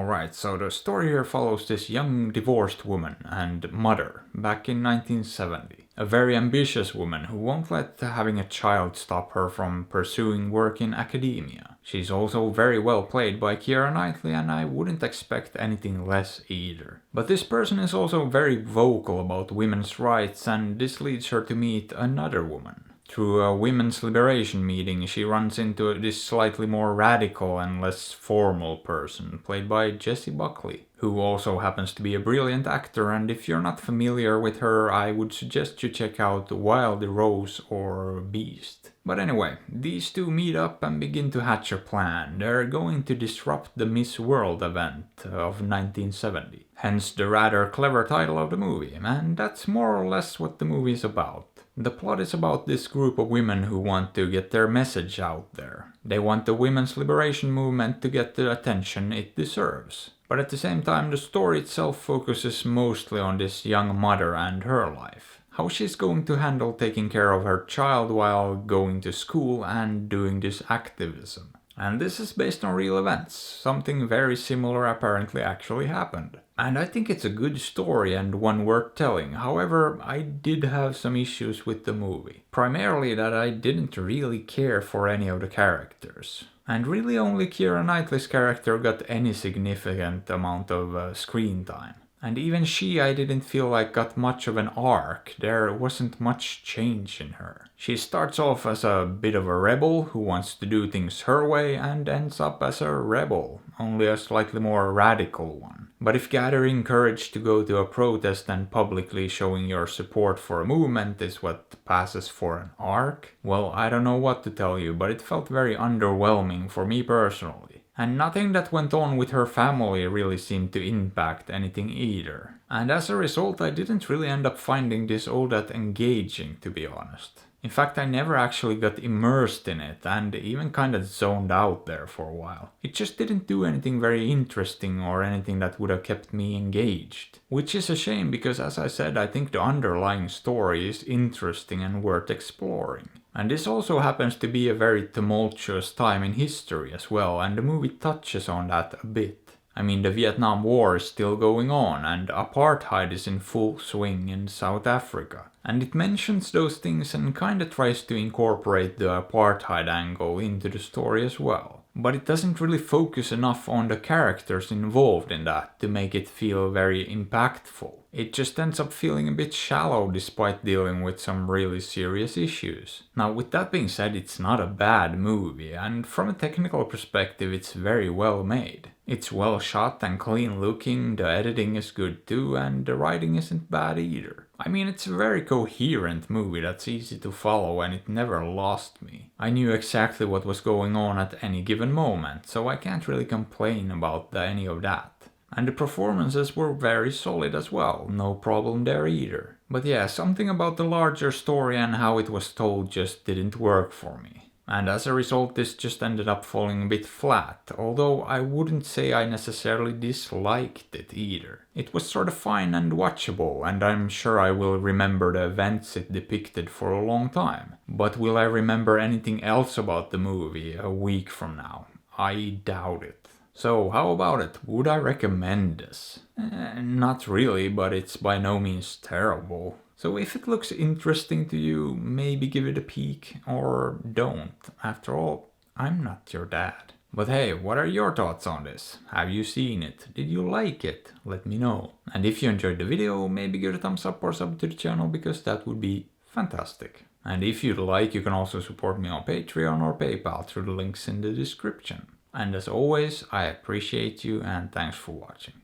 Alright, so the story here follows this young divorced woman and mother back in 1970. A very ambitious woman who won't let having a child stop her from pursuing work in academia. She's also very well played by Keira Knightley, and I wouldn't expect anything less either. But this person is also very vocal about women's rights, and this leads her to meet another woman. Through a women's liberation meeting, she runs into this slightly more radical and less formal person, played by Jessie Buckley, who also happens to be a brilliant actor, and if you're not familiar with her, I would suggest you check out Wild Rose or Beast. But anyway, these two meet up and begin to hatch a plan. They're going to disrupt the Miss World event of 1970, hence the rather clever title of the movie, and that's more or less what the movie is about. The plot is about this group of women who want to get their message out there. They want the women's liberation movement to get the attention it deserves. But at the same time, the story itself focuses mostly on this young mother and her life. How she's going to handle taking care of her child while going to school and doing this activism. And this is based on real events. Something very similar apparently actually happened. And I think it's a good story and one worth telling. However, I did have some issues with the movie. Primarily that I didn't really care for any of the characters. And really only Keira Knightley's character got any significant amount of screen time. And even she, I didn't feel like got much of an arc. There wasn't much change in her. She starts off as a bit of a rebel who wants to do things her way and ends up as a rebel, only a slightly more radical one. But if gathering courage to go to a protest and publicly showing your support for a movement is what passes for an arc, well, I don't know what to tell you, but it felt very underwhelming for me personally. And nothing that went on with her family really seemed to impact anything either. And as a result, I didn't really end up finding this all that engaging, to be honest. In fact, I never actually got immersed in it and even kind of zoned out there for a while. It just didn't do anything very interesting or anything that would have kept me engaged. Which is a shame because, as I said, I think the underlying story is interesting and worth exploring. And this also happens to be a very tumultuous time in history as well, and the movie touches on that a bit. I mean, the Vietnam War is still going on, and apartheid is in full swing in South Africa. And it mentions those things and kinda tries to incorporate the apartheid angle into the story as well. But it doesn't really focus enough on the characters involved in that to make it feel very impactful. It just ends up feeling a bit shallow despite dealing with some really serious issues. Now, with that being said, it's not a bad movie, and from a technical perspective it's very well made. It's well shot and clean looking, the editing is good too, and the writing isn't bad either. I mean, it's a very coherent movie that's easy to follow and it never lost me. I knew exactly what was going on at any given moment, so I can't really complain about any of that. And the performances were very solid as well, no problem there either. But yeah, something about the larger story and how it was told just didn't work for me. And as a result, this just ended up falling a bit flat, although I wouldn't say I necessarily disliked it either. It was sort of fine and watchable, and I'm sure I will remember the events it depicted for a long time. But will I remember anything else about the movie a week from now? I doubt it. So how about it? Would I recommend this? Not really, but it's by no means terrible. So if it looks interesting to you, maybe give it a peek, or don't. After all, I'm not your dad. But hey, what are your thoughts on this? Have you seen it? Did you like it? Let me know. And if you enjoyed the video, maybe give it a thumbs up or sub to the channel, because that would be fantastic. And if you'd like, you can also support me on Patreon or PayPal through the links in the description. And as always, I appreciate you and thanks for watching.